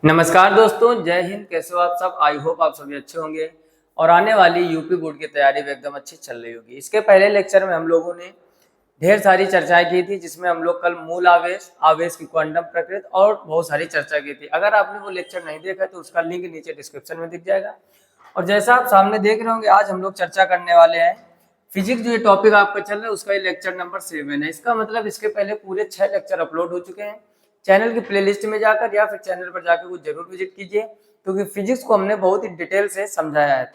नमस्कार दोस्तों, जय हिंद। कैसे हो आप सब? आई होप आप सभी अच्छे होंगे और आने वाली यूपी बोर्ड की तैयारी भी एकदम अच्छी चल रही होगी। इसके पहले लेक्चर में हम लोगों ने ढेर सारी चर्चाएं की थी, जिसमें हम लोग कल मूल आवेश, आवेश की क्वांटम प्रकृति और बहुत सारी चर्चा की थी। अगर आपने वो लेक्चर नहीं देखा तो उसका लिंक नीचे डिस्क्रिप्शन में दिख जाएगा। और जैसा आप सामने देख रहे होंगे, आज हम लोग चर्चा करने वाले हैं फिजिक्स। जो ये टॉपिक आपका चल रहा है उसका ये लेक्चर नंबर 7 है। इसका मतलब इसके पहले पूरे 6 लेक्चर अपलोड हो चुके हैं। चैनल की प्लेलिस्ट में जाकर या फिर चैनल पर जाकर वो जरूर विजिट कीजिए, क्योंकि फिजिक्स को हमने बहुत ही डिटेल से समझाया है।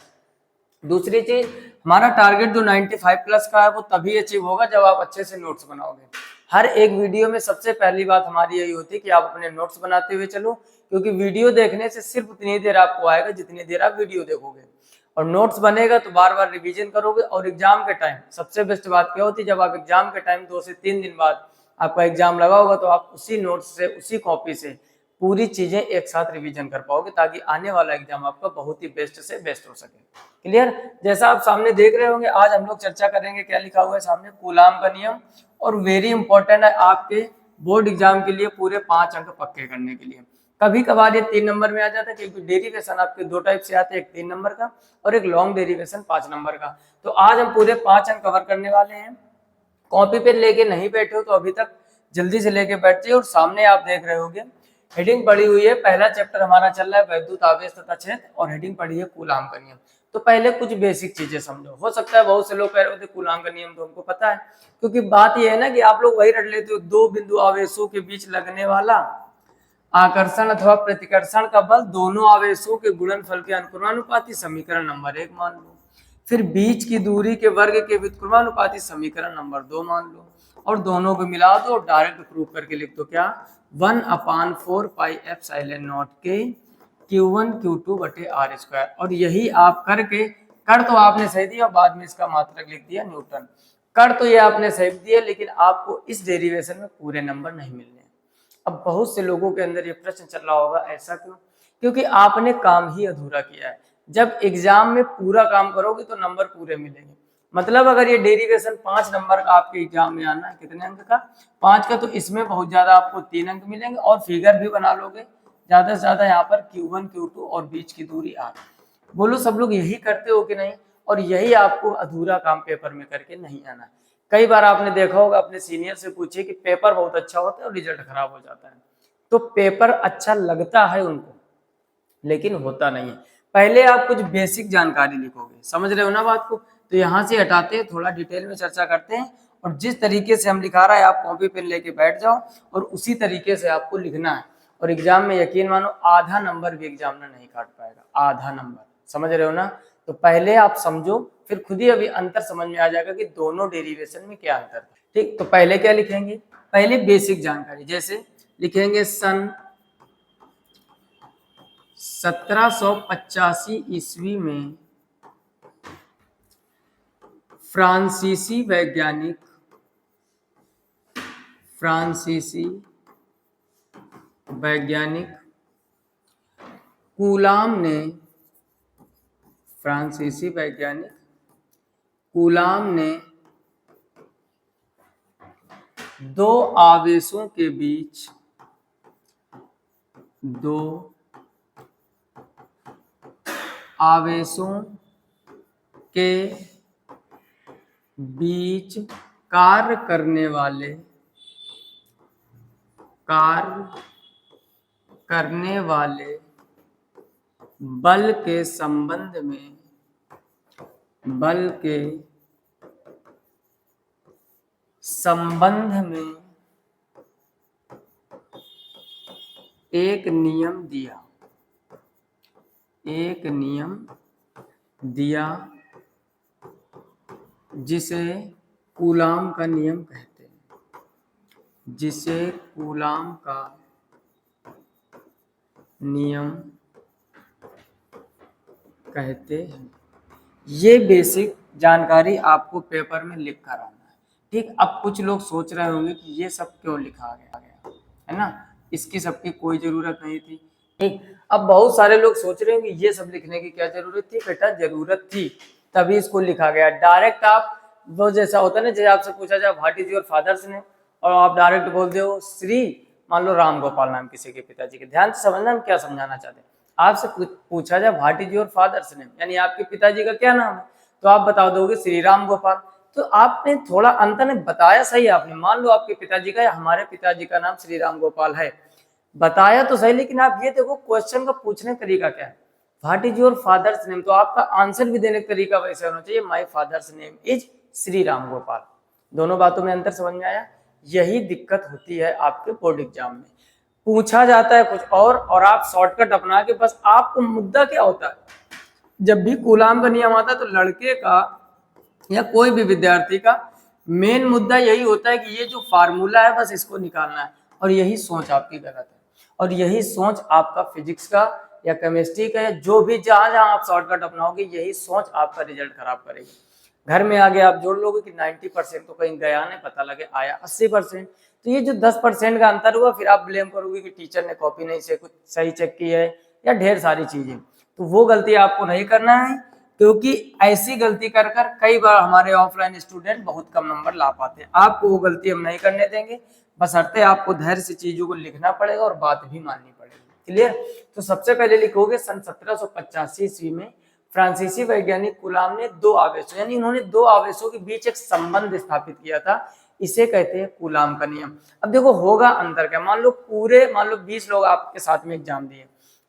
दूसरी चीज, हमारा टारगेट जो 95 प्लस का है वो तभी अचीव होगा जब आप अच्छे से नोट्स बनाओगे। हर एक वीडियो में सबसे पहली बात हमारी यही होती है कि आप अपने नोट्स बनाते हुए चलो, क्योंकि वीडियो देखने से सिर्फ उतनी देर आपको आएगा जितनी देर आप वीडियो देखोगे, और नोट्स बनेगा तो बार बार रिवीजन करोगे। और एग्जाम के टाइम सबसे बेस्ट बात क्या होती है, जब आप एग्जाम के टाइम 2 से 3 दिन बाद आपका एग्जाम लगा होगा तो आप उसी नोट्स से, उसी कॉपी से पूरी चीजें एक साथ रिवीजन कर पाओगे, ताकि आने वाला एग्जाम आपका बहुत ही बेस्ट से बेस्ट हो सके। क्लियर? जैसा आप सामने देख रहे होंगे, आज हम लोग चर्चा करेंगे, क्या लिखा हुआ है सामने, कूलाम का नियम। और वेरी इंपॉर्टेंट है आपके बोर्ड एग्जाम के लिए, पूरे 5 अंक पक्के करने के लिए। कभी कभार ये 3 नंबर में आ जाता है, क्योंकि डेरिवेशन आपके 2 टाइप से आते हैं, एक 3 नंबर का और एक लॉन्ग डेरिवेशन 5 नंबर का। तो आज हम पूरे 5 अंक कवर करने वाले हैं। कॉपी पेन लेके नहीं बैठे हो तो अभी तक जल्दी से लेके बैठ जाइए। और सामने आप देख रहे होंगे हेडिंग पड़ी हुई है, पहला चैप्टर हमारा चल रहा है वैद्युत आवेश तथा क्षेत्र, और हेडिंग पड़ी है कूलाम का नियम। तो पहले कुछ बेसिक चीजें समझो। हो सकता है बहुत से लोग कह रहे होते कूलाम का नियम तो हमको पता है, क्योंकि बात यह है ना कि आप लोग वही रट लेते हो, 2 बिंदु आवेशों के बीच लगने वाला आकर्षण अथवा प्रतिकर्षण का बल दोनों आवेशों के गुणनफल के अनुक्रमानुपाती, समीकरण नंबर 1 मान लो। फिर बीच की दूरी के वर्ग के व्युत्क्रमानुपाती, समीकरण नंबर 2 मान लो। और दोनों को मिला दो और डायरेक्ट प्रूव करके लिख दो, क्या, 1/4 पाई एप्सिलॉन नॉट के Q1 Q2 बटे R स्क्वायर। और यही आप करके, कर तो आपने सही दिया, बाद में इसका मात्रक लिख दिया न्यूटन। कर तो ये आपने सही दिया, लेकिन आपको इस डेरिवेशन में पूरे नंबर नहीं मिलने। अब बहुत से लोगों के अंदर ये प्रश्न चल रहा होगा, ऐसा क्यों? क्योंकि आपने काम ही अधूरा किया है। जब एग्जाम में पूरा काम करोगे तो नंबर पूरे मिलेंगे। मतलब अगर ये डेरिवेशन 5 नंबर का आपके एग्जाम में आना है, कितने अंक का, 5 का, तो इसमें बहुत ज्यादा आपको 3 अंक मिलेंगे। और फिगर भी बना लोगे ज्यादा से ज्यादा, यहाँ पर Q1 Q2 और बीच की दूरी R। बोलो सब लोग यही करते हो कि नहीं? और यही आपको अधूरा काम पेपर में करके नहीं आना है। कई बार आपने देखा होगा, अपने सीनियर से पूछिए कि पेपर बहुत अच्छा होता है और रिजल्ट खराब हो जाता है। तो पेपर अच्छा लगता है उनको, लेकिन होता नहीं है। पहले आप कुछ बेसिक जानकारी लिखोगे, समझ रहे हो ना बात को? तो यहाँ से हटाते हैं, थोड़ा डिटेल में चर्चा करते हैं। और जिस तरीके से हम लिखा रहा है, आप कॉपी पेन लेके बैठ जाओ और उसी तरीके से आपको लिखना है। और एग्जाम में यकीन मानो आधा नंबर भी एग्जामिनर नहीं काट पाएगा, आधा नंबर। समझ रहे हो ना? तो पहले आप समझो, फिर खुद ही अभी अंतर समझ में आ जाएगा कि दोनों डेरिवेशन में क्या अंतर है। ठीक, तो पहले क्या लिखेंगे? पहले बेसिक जानकारी, जैसे लिखेंगे सन 1785 ईस्वी में फ्रांसीसी वैज्ञानिक कूलाम ने, फ्रांसीसी वैज्ञानिक कूलाम ने दो आवेशों के बीच, दो आवेशों के बीच कार्य करने वाले बल के संबंध में एक नियम दिया, जिसे कूलाम का नियम कहते हैं, जिसे कूलाम का नियम कहते हैं। ये बेसिक जानकारी आपको पेपर में लिख कर आना है। ठीक, अब कुछ लोग सोच रहे होंगे कि ये सब क्यों लिखा गया है ना, इसकी सबकी कोई जरूरत नहीं थी। ठीक, अब बहुत सारे लोग सोच रहे होंगे ये सब लिखने की क्या जरूरत थी? बेटा जरूरत थी, तभी इसको लिखा गया। डायरेक्ट आप, वो जैसा होता है ना, जैसे आपसे पूछा जाए what is your father's name, और आप डायरेक्ट बोल दो श्री, मान लो राम गोपाल नाम किसी के पिताजी के। ध्यान से समझना हम क्या समझाना चाहते हैं। आपसे पूछा जाए what is your father's name, यानी आपके पिताजी का क्या नाम है, तो आप बता दोगे श्री राम गोपाल। तो आपने थोड़ा अंतर ने बताया सही आपने, मान लो आपके पिताजी का या हमारे पिताजी का नाम श्री राम गोपाल है, बताया तो सही, लेकिन आप ये देखो क्वेश्चन का पूछने का तरीका क्या है, what is your father's name, तो आपका आंसर भी देने का तरीका वैसे होना चाहिए, my father's name is Shri Ram Gopal. दोनों बातों में अंतर समझ में आया। यही दिक्कत होती है आपके बोर्ड एग्जाम में, पूछा जाता है कुछ और आप शॉर्टकट अपना के बस, आपको मुद्दा क्या होता है, जब भी कूलाम का नियम आता है तो लड़के का या कोई भी विद्यार्थी का मेन मुद्दा यही होता है कि ये जो फार्मूला है बस इसको निकालना है, और यही सोच आपकी गलत है, और यही सोच आपका फिजिक्स का या केमिस्ट्री का या जो भी जहां जहां आप शॉर्टकट अपनाओगे, यही सोच आपका रिजल्ट खराब करेगी। घर में आगे आप जोड़ लोगे कि 90% तो कहीं गया नहीं, पता लगे आया 80%, तो ये जो 10% का अंतर हुआ फिर आप ब्लेम करोगे कि टीचर ने कॉपी नहीं से कुछ सही चेक की है या ढेर सारी चीजें, तो वो गलती आपको नहीं करना है, क्योंकि ऐसी गलती कर कर कई बार हमारे ऑफलाइन स्टूडेंट बहुत कम नंबर ला पाते हैं। आपको वो गलती हम नहीं करने देंगे, बशर्ते आपको धैर्य से चीजों को लिखना पड़ेगा और बात भी माननी पड़ेगी। क्लियर? तो सबसे पहले लिखोगे सन 1785 ईस्वी में फ्रांसीसी वैज्ञानिक कूलाम ने दो आवेशों, यानी इन्होंने दो आवेशों के बीच एक संबंध स्थापित किया था, इसे कहते हैं कूलाम का नियम। अब देखो होगा अंतर क्या, मान लो 20 लोग आपके साथ में एग्जाम दिए,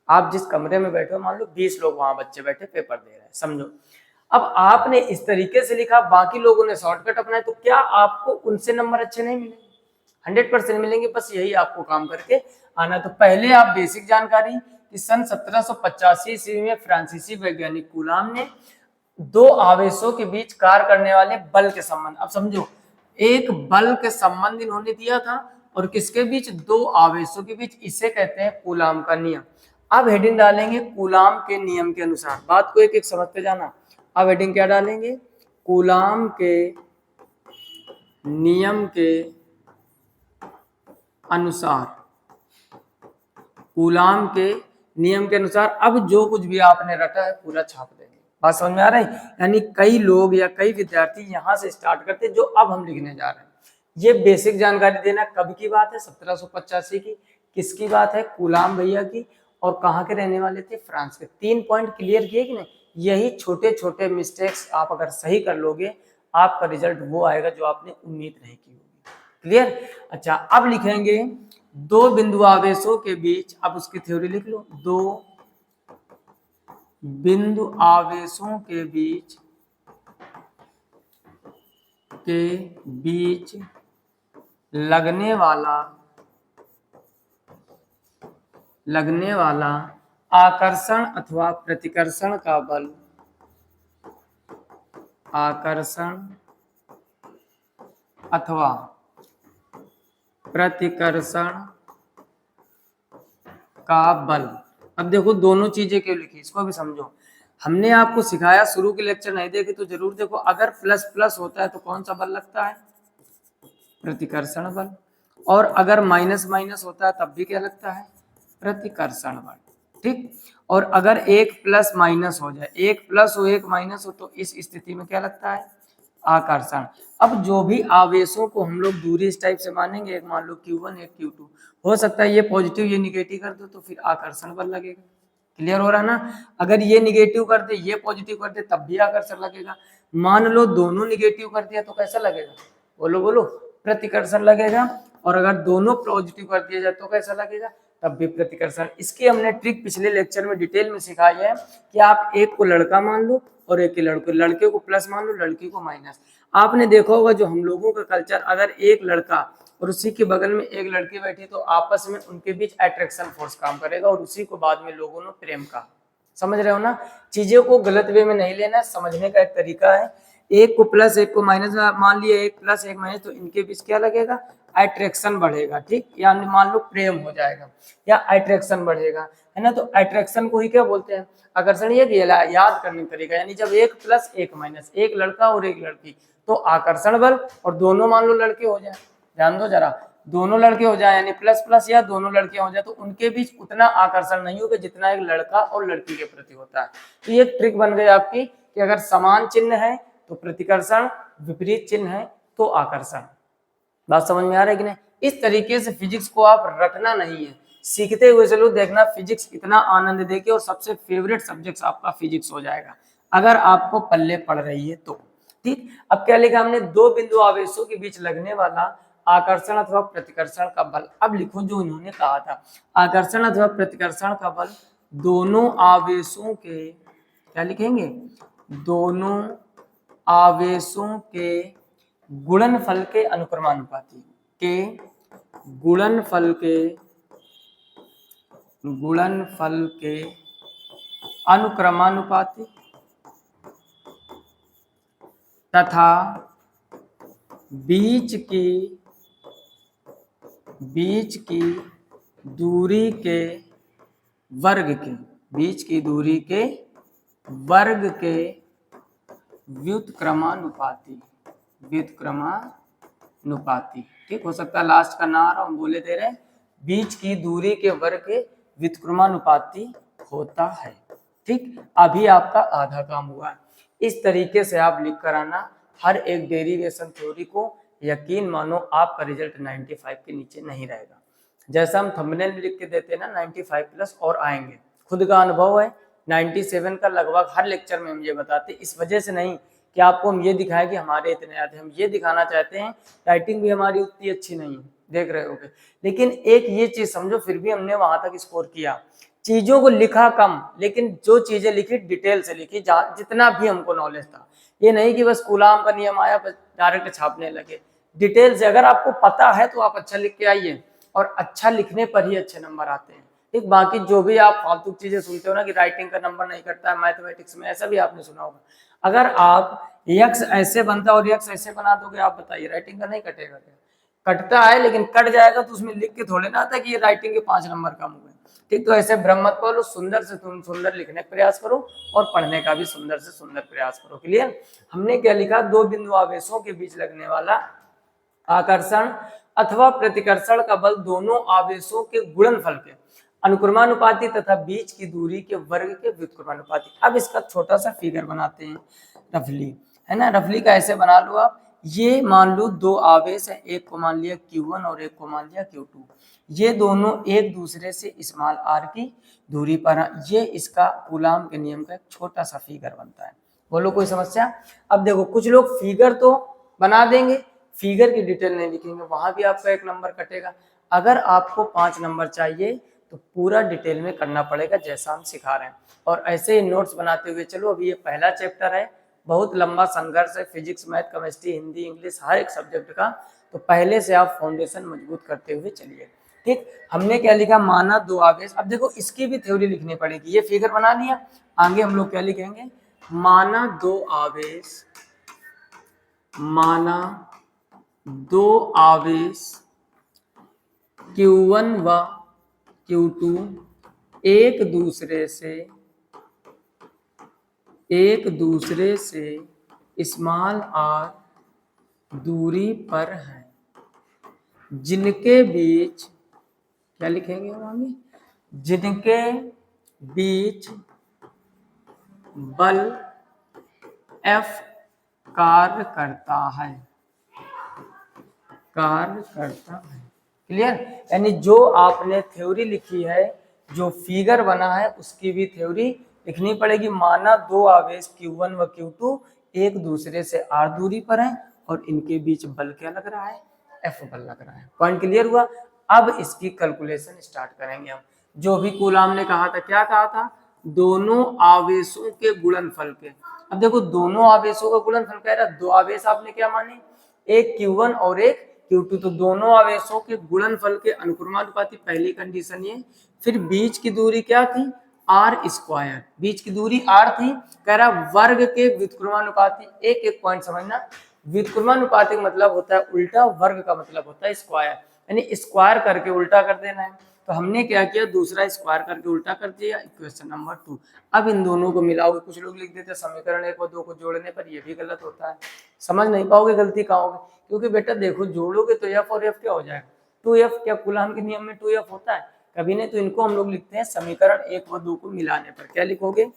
आप जिस कमरे में बैठे हो मान लो 20 लोग वहां बच्चे बैठे पेपर दे रहे हैं, समझो। अब आपने इस तरीके से लिखा, बाकी लोगों ने शॉर्टकट अपनाया, तो क्या आपको उनसे नंबर अच्छे नहीं मिलेंगे? 100% मिलेंगे। बस यही आपको काम करके आना। तो पहले आप बेसिक जानकारी कि सन 1785 ईस्वी में फ्रांसीसी वैज्ञानिक कूलाम ने दो आवेशों के बीच कार्य करने वाले बल के संबंध, अब समझो एक बल के संबंध इन्होंने दिया था और किसके बीच, दो आवेशों के बीच, इसे कहते हैं कूलाम का नियम। अब हेडिंग डालेंगे कूलाम के नियम के अनुसार, बात को एक एक समझते जाना। अब हेडिंग क्या डालेंगे, कूलाम के नियम के अनुसार, कूलाम के नियम के अनुसार। अब जो कुछ भी आपने रटा है पूरा छाप देंगे। बात समझ में आ रही है? यानी कई लोग या कई विद्यार्थी यहां से स्टार्ट करते जो अब हम लिखने जा रहे हैं। ये बेसिक जानकारी देना कब की बात है, 1785 की। किसकी बात है, कूलाम भैया की, और कहाँ के रहने वाले थे, फ्रांस के। 3 पॉइंट क्लियर किए कि नहीं? यही छोटे छोटे मिस्टेक्स आप अगर सही कर लोगे, आपका रिजल्ट वो आएगा जो आपने उम्मीद नहीं की होगी। क्लियर? अच्छा, अब लिखेंगे दो बिंदु आवेशों के बीच, अब उसकी थ्योरी लिख लो। दो बिंदु आवेशों के बीच लगने वाला आकर्षण अथवा प्रतिकर्षण का बल, आकर्षण अथवा प्रतिकर्षण का बल। अब देखो दोनों चीजें क्यों लिखी, इसको भी समझो। हमने आपको सिखाया, शुरू के लेक्चर नहीं देखे तो जरूर देखो, अगर प्लस प्लस होता है तो कौन सा बल लगता है, प्रतिकर्षण बल, और अगर माइनस माइनस होता है तब भी क्या लगता है, प्रतिकर्षण बल। ठीक, और अगर एक प्लस माइनस हो जाए, एक प्लस हो एक माइनस हो, तो इस स्थिति में क्या लगता है, आकर्षण। अब जो भी आवेशों को हम लोग दूरी इस टाइप से मानेंगे, एक मान लो Q1 एक Q2, हो सकता है ये पॉजिटिव ये निगेटिव कर दो तो फिर आकर्षण बल लगेगा। क्लियर हो रहा है ना? अगर ये निगेटिव कर दे ये पॉजिटिव कर दे तब भी आकर्षण लगेगा। मान लो दोनों निगेटिव कर दिया तो कैसा लगेगा, बोलो बोलो, प्रतिकर्षण लगेगा। और अगर दोनों पॉजिटिव कर दिया जाए तो कैसा लगेगा, तब भी प्रतिकर्षण। इसकी हमने ट्रिक पिछले लेक्चर में डिटेल में सिखाई है कि आप एक को लड़का मान लो और एक लड़के, लड़के को प्लस मान लो लड़की को माइनस। आपने देखा होगा जो हम लोगों का कल्चर, अगर एक लड़का और उसी के बगल में एक लड़की बैठी तो आपस में उनके बीच अट्रैक्शन फोर्स काम करेगा और उसी को बाद में लोगों ने प्रेम कहा। समझ रहे हो ना? चीजों को गलत वे में नहीं लेना, समझने का एक तरीका है। एक को प्लस एक को माइनस मान लिया, एक प्लस एक माइनस, तो इनके बीच क्या लगेगा, अट्रैक्शन बढ़ेगा। ठीक, या मान लो प्रेम हो जाएगा या अट्रैक्शन बढ़ेगा, है ना? तो अट्रैक्शन को ही क्या बोलते हैं, आकर्षण। ये याद करने का तरीका, यानी जब एक प्लस एक माइनस, एक लड़का और एक लड़की, तो आकर्षण बल, और दोनों मान लो लड़के हो जाए, ध्यान दो जरा, दोनों लड़के हो जाए यानी प्लस प्लस, या दोनों लड़के हो जाए तो उनके बीच उतना आकर्षण नहीं होगा जितना एक लड़का और लड़की के प्रति होता है। तो ये ट्रिक बन गई आपकी कि अगर समान चिन्ह है तो प्रतिकर्षण, विपरीत चिन्ह है तो आकर्षण। बात समझ में आ रहा है कि नहीं? इस तरीके से फिजिक्स को आप रटना नहीं है, सीखते हुए चलो, देखना फिजिक्स इतना आनंद देके और सबसे फेवरेट सब्जेक्ट आपका फिजिक्स हो जाएगा अगर आपको पल्ले पड़ रही है तो। ठीक, अब क्या लिखा हमने, दो बिंदु आवेशों के बीच लगने वाला आकर्षण अथवा प्रतिकर्षण का बल। अब लिखो जो इन्होंने कहा था, आकर्षण अथवा प्रतिकर्षण का बल दोनों आवेशों के, क्या लिखेंगे, दोनों आवेशों के गुणनफल के अनुक्रमानुपाती, के गुणनफल के अनुक्रमानुपाती तथा बीच की दूरी के वर्ग के, बीच की दूरी के वर्ग के व्युत्क्रमानुपाती, व्युत्क्रमानुपाती। ठीक, हो सकता है लास्ट का ना आ रहा, हम बोले दे रहे हैं बीच की दूरी के वर्ग के व्युत्क्रमानुपाती होता है। ठीक, अभी आपका आधा काम हुआ है। इस तरीके से आप लिख कर आना हर एक डेरिवेशन थ्योरी को, यकीन मानो आपका रिजल्ट 95 के नीचे नहीं रहेगा। जैसा हम थंबनेल में लिख के देते हैं ना 95 प्लस और आएंगे, खुद का अनुभव है 97 का लगभग हर लेक्चर में हम ये बताते हैं। इस वजह से नहीं कि आपको हम ये दिखाएं कि हमारे इतने आते हैं, हम ये दिखाना चाहते हैं राइटिंग भी हमारी उतनी अच्छी नहीं है, देख रहे होगे, लेकिन एक ये चीज समझो फिर भी हमने वहां तक स्कोर किया, चीजों को लिखा कम लेकिन जो चीजें लिखी डिटेल से लिखी, जितना भी हमको नॉलेज था। ये नहीं कि बस कूलाम का नियम आया बस डायरेक्ट छापने लगे, डिटेल से अगर आपको पता है तो आप अच्छा लिख के आइए, और अच्छा लिखने पर ही अच्छे नंबर आते हैं। ठीक, बाकी जो भी आप फालतू चीजें सुनते हो ना कि राइटिंग का नंबर नहीं कटता है मैथमेटिक्स में, ऐसा भी आपने सुना होगा। अगर आप यक्स ऐसे बनता और यक्स ऐसे बना दोगे, आप बताइए राइटिंग का नहीं कटेगा क्या? कटता है लेकिन कट जाएगा तो उसमें लिख के थोड़े ना आता कि ये राइटिंग के 5 नंबर कम हुए। ठीक, तो ऐसे भ्रम मत पालो, सुंदर से तुम सुंदर लिखने का प्रयास करो और पढ़ने का भी सुंदर से सुंदर प्रयास करो। क्लियर? हमने क्या लिखा, दो बिंदु आवेशों के बीच लगने वाला आकर्षण अथवा प्रतिकर्षण का बल दोनों आवेशों के गुणनफल के अनुक्रमानुपाती तथा बीच की दूरी के वर्ग के व्युत्क्रमानुपाती। अब इसका छोटा सा फिगर बनाते हैं रफली, है ना, रफली का ऐसे बना लो आप, ये मान लो दो आवेश है, एक को मान लिया Q1 और एक को मान लिया Q2, ये दोनों एक दूसरे से स्मॉल r की दूरी पर है। ये इसका कूलाम के नियम का एक छोटा सा फिगर बनता है। बोलो कोई समस्या? अब देखो कुछ लोग फिगर तो बना देंगे, फिगर की डिटेल नहीं लिखेंगे, वहां भी आपका 1 नंबर कटेगा। अगर आपको 5 नंबर चाहिए तो पूरा डिटेल में करना पड़ेगा जैसा हम सिखा रहे हैं। और ऐसे ही नोट्स बनाते हुए चलो, अभी ये पहला चैप्टर है, बहुत लंबा संघर्ष है, physics math chemistry Hindi English हर एक सब्जेक्ट का, तो पहले से आप फाउंडेशन मजबूत करते हुए चलिए। ठीक, हमने क्या लिखा, माना दो आवेश। अब देखो इसकी भी थ्योरी लिखनी पड़ेगी, ये फिगर बना लिया, आगे हम लोग क्या लिखेंगे, माना दो आवेश, माना दो आवेश Q1 व Q2 एक दूसरे से स्मॉल r दूरी पर है, जिनके बीच, क्या लिखेंगे हम, जिनके बीच बल F कार्य करता है, क्लियर? यानी जो आपने थ्योरी लिखी है, जो फिगर बना है, उसकी भी थ्योरी लिखनी पड़ेगी। माना दो आवेश Q1 व Q2 एक दूसरे से r दूरी पर हैं और इनके बीच बल क्या लग रहा है, F बल लग रहा है। पॉइंट क्लियर हुआ? अब इसकी कैलकुलेशन स्टार्ट करेंगे हम। जो भी कूलाम ने कहा था, क्या कहा था, दोनों आवेशों के गुणनफल के। अब देखो दोनों आवेशों का गुणनफल कह रहा है, दो आवेश आपने क्या माने, एक Q1 और एक Q2, तो दोनों आवेशों के गुणनफल के अनुक्रमानुपाती, पहली कंडीशन ये। फिर बीच की दूरी क्या थी, r स्क्वायर, बीच की दूरी r थी, कह रहा वर्ग के व्युत्क्रमानुपाती। एक एक पॉइंट समझना, व्युत्क्रमानुपाती मतलब होता है उल्टा, वर्ग का मतलब होता है स्क्वायर, यानी स्क्वायर करके उल्टा कर देना है। तो हमने क्या किया, दूसरा स्क्वायर करके उल्टा कर दिया, इक्वेशन नंबर 2। अब इन दोनों को मिलाओगे, कुछ लोग लिख देते हैं समीकरण 1 और 2 को जोड़ने पर, ये भी गलत होता है, समझ नहीं पाओगे, गलती कहाँ होगी, क्योंकि बेटा देखो जोड़ोगे तो f और f क्या हो जाएगा, 2f, क्या कूलाम के नियम में 2f होता है कभी नहीं, तो इनको हम लोग लिखते हैं समीकरण 1 व 2 को मिलाने पर। क्या लिखोगे,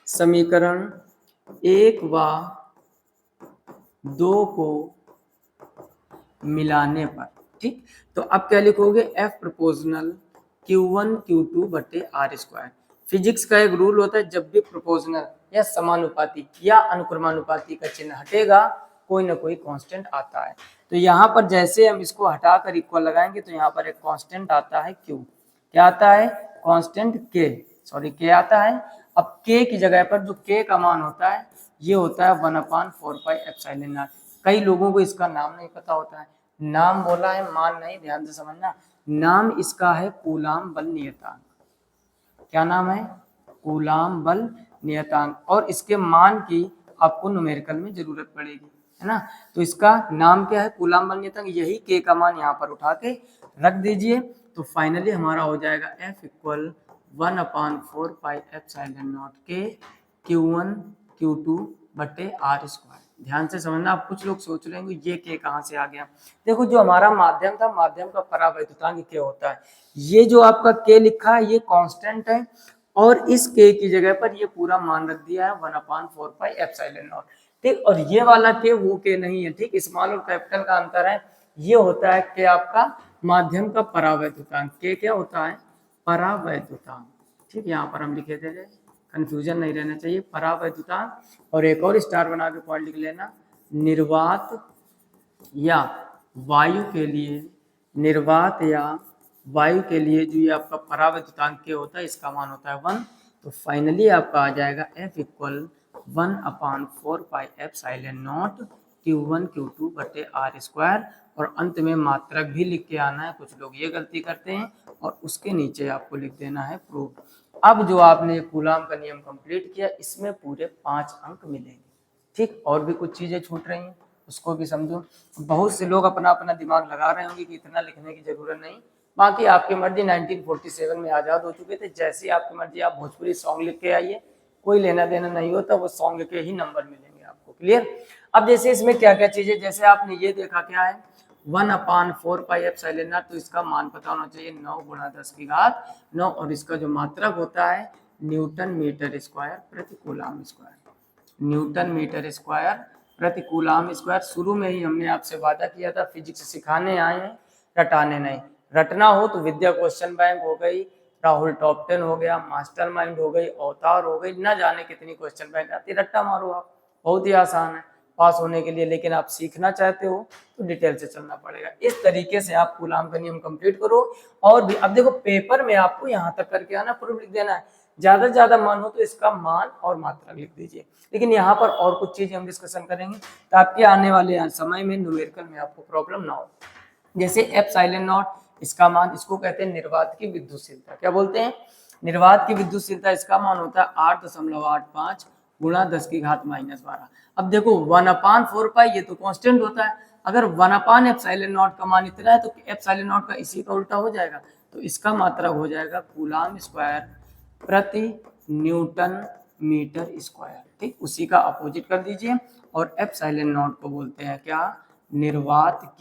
समीकरण 1 व 2 को मिलाने पर, ठीक, तो अब क्या लिखोगे, एफ प्रोपोर्शनल Q1 Q2 बटे आर स्क्वायर। फिजिक्स का एक रूल होता है, जब भी प्रोपोर्शनल या समानुपाती या अनुक्रमानुपाती का चिन्ह हटेगा कोई ना कोई कांस्टेंट आता है। तो यहाँ पर जैसे हम इसको हटाकर इक्वल लगाएंगे तो यहाँ पर एक कांस्टेंट आता है Q, क्या आता है, कांस्टेंट K, सॉरी K आता है। अब K की जगह पर जो K का मान होता है ये होता है 1/4πε0। कई लोगों को इसका नाम नहीं पता होता है, नाम बोला है, मान नहीं, ध्यान से समझना। नाम इसका है कूलाम बल नियतांक। क्या नाम है, कूलाम बल नियतांक। और इसके मान की आपको न्यूमेरिकल में जरूरत पड़ेगी, है ना। तो इसका नाम क्या है, कूलाम बल नियतांक। यही के का मान यहाँ पर उठा के रख दीजिए तो फाइनली हमारा हो जाएगा F इक्वल 1/4πε0 के Q1 Q2 बटे आर स्क्वायर। ध्यान से समझना, आप कुछ लोग सोच रहे हैं ये के कहाँ से आ गया। देखो जो हमारा माध्यम था, माध्यम का परावैद्युतांक क्या होता है, ये जो आपका के लिखा है ये कांस्टेंट है और इस के की जगह पर ये पूरा मान रख दिया है 1/4πε0। ठीक, और ये वाला के वो के नहीं है, ठीक, स्मॉल और कैपिटल का अंतर है। ये होता है कि आपका माध्यम का परावैद्युतांक, के क्या होता है, परावैद्युतांक। ठीक, यहाँ पर हम लिखे थे, कंफ्यूजन नहीं रहना चाहिए, परावैद्युतांक। और एक और स्टार बना के पॉइंट लिख लेना, निर्वात या वायु के लिए, निर्वात या वायु के लिए जो ये आपका परावैद्युतांक के होता है इसका मान होता है 1। तो फाइनली आपका आ जाएगा F इक्वल 1/4πε0 Q1 Q2 बटे आर स्क्वायर। और अंत में मात्रक भी लिख के आना है, कुछ लोग ये गलती करते हैं, और उसके नीचे आपको लिख देना है प्रूफ। अब जो आपने कूलाम का नियम कंप्लीट किया इसमें पूरे 5 अंक मिलेंगे। ठीक, और भी कुछ चीजें छूट रही हैं उसको भी समझो। बहुत से लोग अपना अपना दिमाग लगा रहे होंगे कि इतना लिखने की जरूरत नहीं, बाकी आपकी मर्जी। 1947 में आज़ाद हो चुके थे, जैसी आपकी मर्जी आप भोजपुरी सॉन्ग लिख के आइए, कोई लेना देना नहीं होता, वो सॉन्ग के ही नंबर मिलेंगे आपको। क्लियर। अब जैसे इसमें क्या क्या चीजें, जैसे आपने ये देखा क्या है 1/4πε0, तो इसका मान पता होना चाहिए 9 × 10⁻9, और इसका जो मात्रक होता है न्यूटन मीटर स्क्वायर प्रति coulomb square, newton metre square प्रति कूलाम स्क्वायर। शुरू में ही हमने आपसे वादा किया था फिजिक्स सिखाने आए हैं, रटाने नहीं। रटना हो तो विद्या क्वेश्चन बैंक हो गई, राहुल टॉप 10 हो गया, मास्टर माइंड हो गई, अवतार हो गई, ना जाने कितनी क्वेश्चन बैंक आती, रट्टा मारो आप, बहुत ही आसान है पास होने के लिए। लेकिन आप सीखना चाहते हो तो डिटेल से चलना पड़ेगा। इस तरीके से आप कूलाम का नियम कंप्लीट करो। और भी अब देखो पेपर में आपको यहाँ तक करके आना, प्रूफ लिख देना है। ज्यादा से ज्यादा मान हो तो इसका मान और मात्रा लिख दीजिए। लेकिन यहाँ पर और कुछ चीजें हम डिस्कशन करेंगे ताकि आने वाले समय में न्यूमेरिकल में आपको प्रॉब्लम ना हो। जैसे ε0 इसका मान, इसको कहते हैं निर्वात की विद्युतशीलता। क्या बोलते हैं, निर्वात की विद्युतशीलता। इसका मान होता है 8.85 × 10⁻12। अब देखो 1/4π ये तो कांस्टेंट होता है, अगर 1/ε0 का मान इतना है तो ε0 का इसी का उल्टा हो जाएगा, तो इसका मात्रक हो जाएगा कूलाम स्क्वायर प्रति न्यूटन मीटर स्क्वायर। ठीक, उसी का अपोजिट कर दीजिए। और ε0 को बोलते हैं क्या, निर्वात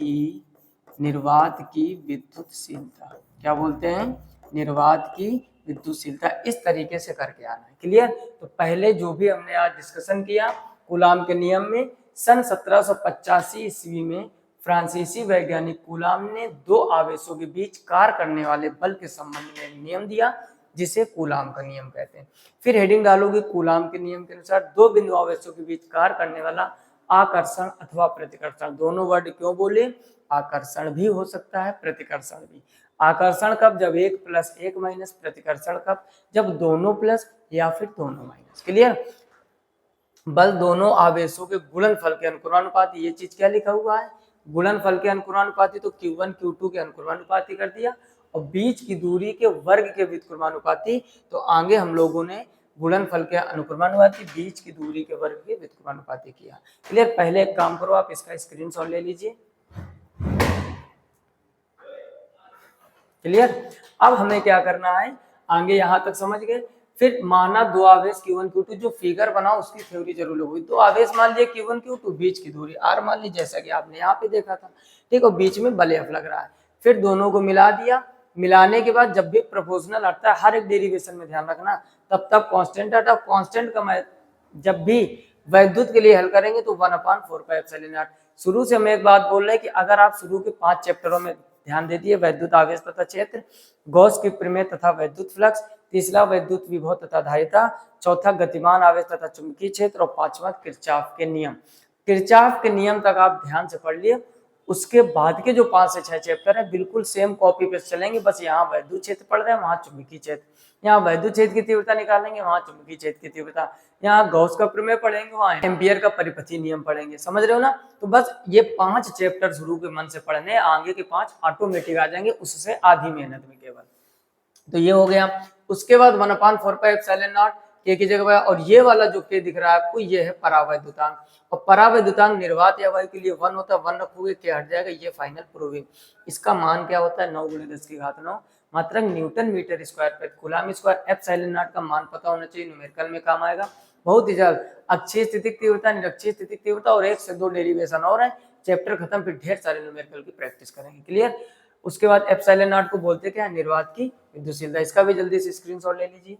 की विद्युतशीलता। क्या बोलते हैं, निर्वात की विद्युतशीलता। इस तरीके से करके आना है। क्लियर। तो पहले जो भी हमने आज डिस्कशन किया कूलाम के नियम में, सन 1785 ईस्वी में फ्रांसीसी वैज्ञानिक कूलाम ने दो आवेशों के बीच कार्य करने वाले बल के संबंध में एक नियम दिया जिसे कूलाम का नियम कहते हैं। फिर हेडिंग डालोगे, कूलाम के नियम के अनुसार दो बिंदु आवेशों के बीच कार्य करने वाला आकर्षण अथवा प्रतिकर्षण। दोनों वर्ड क्यों बोले, आकर्षण भी हो सकता है, प्रतिकर्षण भी। आकर्षण कब, जब 1 + 1 - प्रतिकर्षण कब, जब दोनों प्लस या फिर दोनों माइनस। क्लियर। बल दोनों आवेशों के गुणनफल के अनुक्रमानुपाती। ये चीज क्या लिखा हुआ है, गुणनफल के अनुक्रमानुपाती, तो Q1 Q2 के अनुक्रमानुपाती कर दिया। और बीच की दूरी के वर्ग के व्युत्क्रमानुपाती, तो आगे हम लोगों ने गुणनफल के अनुक्रमानुपाती, बीच की दूरी के वर्ग के व्युत्क्रमानुपाती किया। क्लियर। पहले एक काम करो, आप इसका स्क्रीनशॉट ले लीजिए। क्लियर। अब हमें क्या करना है, आगे यहां तक समझ गए। फिर माना दो आवेश Q1 Q2, जो फिगर बनाओ उसकी थ्योरी जरूर होगी। दो आवेश मान लिए Q1 Q2, बीच की दूरी r मान ली, जैसा कि आपने यहाँ पे देखा था। ठीक, और बीच में बल F लग रहा है। फिर दोनों को मिला दिया। मिलाने के बाद जब भी प्रोपोर्शनल आता है, हर एक डेरिवेशन में ध्यान रखना, तब तक कांस्टेंट आता है। कांस्टेंट का मैं जब भी वैद्युत के लिए हल करेंगे तो 1/4πε0। शुरू से हम एक बात बोल रहे हैं कि अगर आप शुरू के 5 चैप्टरों में ध्यान दे दिए। वैद्युत आवेश तथा क्षेत्र, गॉस की प्रमेय तथा वैद्युत फ्लक्स, तीसरा वैद्युत विभव तथा धारिता, चौथा गतिमान आवेश तथा चुंबकीय क्षेत्र और पांचवा किरचॉफ के नियम। किरचॉफ के नियम तक आप ध्यान से पढ़ लिए। उसके बाद के जो 5 से 6 चैप्टर है बिल्कुल सेम कॉपी पेस्ट चलेंगे, बस यहाँ वैद्युत क्षेत्र पढ़ रहे हैं, वहां चुंबकीय क्षेत्र, यहाँ वैद्युत क्षेत्र की तीव्रता निकालेंगे, वहां चुंबकीय क्षेत्र की तीव्रता, यहाँ गॉस का प्रमेय पढ़ेंगे, वहां एम्पियर का परिपथी नियम पढ़ेंगे। समझ रहे हो ना? तो बस ये 5 चैप्टर शुरू के मन से पढ़ने, आगे के 5 ऑटोमेटिक आ जाएंगे, उससे आधी मेहनत में केवल। तो ये हो गया। उसके बाद 1/4 पाई एप्सिलॉन नॉट के की जगह, और ये वाला जो के दिख रहा है आपको, ये है परावैद्युतांक, और परावैद्युतांक निर्वात या वायु के लिए 1 होता है, 1 रखोगे के हट जाएगा, ये फाइनल प्रूविंग। इसका मान क्या होता है? 9 × 10⁹ मात्रक न्यूटन मीटर स्क्वायर पर कूलम स्क्वायर। एप्सिलॉन नॉट का मान पता होना चाहिए, न्यूमेरिकल में काम आएगा बहुत ही जल्द। अक्षीय स्थितिक तीव्रता, निरक्षीय स्थितिक तीव्रता, और 1 से 2 डेरिवेशन और है, चैप्टर खत्म, फिर ढेर सारे न्यूमेरिकल की प्रैक्टिस करेंगे। क्लियर? उसके बाद एप्सिलॉन नॉट को बोलते क्या? निर्वात की विद्युतशीलता। इसका भी जल्दी से स्क्रीनशॉट ले लीजिए।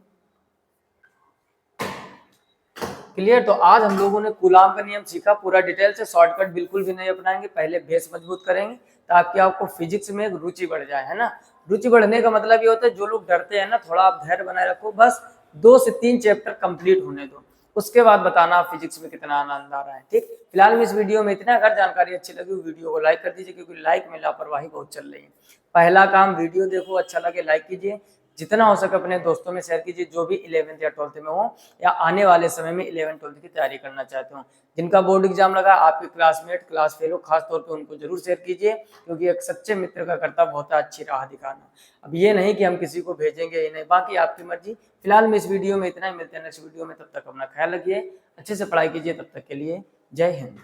क्लियर? तो आज हम लोगों ने कूलाम का नियम सीखा पूरा डिटेल से, शॉर्टकट बिल्कुल भी नहीं अपनाएंगे, पहले बेस मजबूत करेंगे ताकि आपको फिजिक्स में रुचि बढ़ जाए, है ना? रुचि बढ़ने का मतलब ये होता है, जो लोग डरते हैं ना, थोड़ा आप धैर्य बनाए रखो, बस 2 से 3 चैप्टर कंप्लीट होने दो, उसके बाद बताना आप फिजिक्स में कितना आनंद आ रहा है। ठीक, फिलहाल में इस वीडियो में इतना। अगर जानकारी अच्छी लगी वीडियो को लाइक कर दीजिए, क्योंकि लाइक में लापरवाही बहुत चल रही है। पहला काम, वीडियो देखो, अच्छा लगे लाइक कीजिए, जितना हो सके अपने दोस्तों में शेयर कीजिए, जो भी 11th या 12th में हो, या आने वाले समय में 11th 12th की तैयारी करना चाहते हो। जिनका बोर्ड एग्जाम लगा, आपके क्लासमेट, क्लास फेलो, खास तौर पे उनको जरूर शेयर कीजिए, क्योंकि एक सच्चे मित्र का कर्तव्य होता है अच्छी राह दिखाना। अब ये नहीं कि हम किसी को भेजेंगे, ये नहीं, बाकी आपकी मर्जी। फिलहाल में इस वीडियो में इतना ही, मिलते हैं नेक्स्ट वीडियो में, तब तक अपना ख्याल रखिए, अच्छे से पढ़ाई कीजिए, तब तक के लिए जय हिंद।